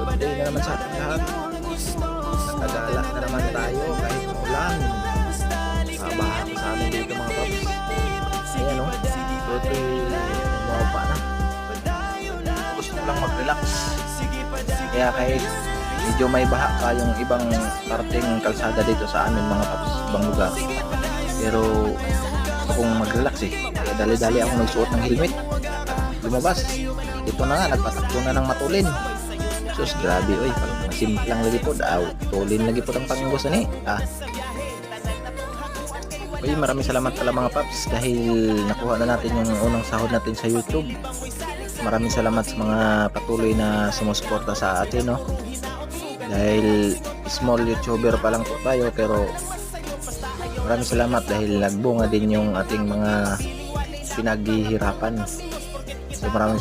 Today na naman sa ating lahat. Nakagala na naman tayo kahit maulan. Baha sa amin dito mga paps. Ayan o. Today umaba na. Gusto ko lang mag-relax. Kaya kahit medyo may baha pa yung ibang parting kalsada dito sa amin mga paps, ibang lugar. Pero gusto kong mag-relax eh. Kaya dali-dali ako nagsuot ng helmet. Lumabas. Ito na nga, nagpatakbo na ng matulin. Sus, grabe oy, pag masimplang lagi po daw, tulin lagi po ang panggusto ni. Uy, maraming salamat pala mga paps dahil nakuha na natin yung unang sahod natin sa YouTube. Maraming salamat sa mga patuloy na sumusuporta sa atin, no. Dahil small YouTuber pa lang po tayo, pero maraming salamat dahil nagbunga din yung ating mga pinaghihirapan. So maraming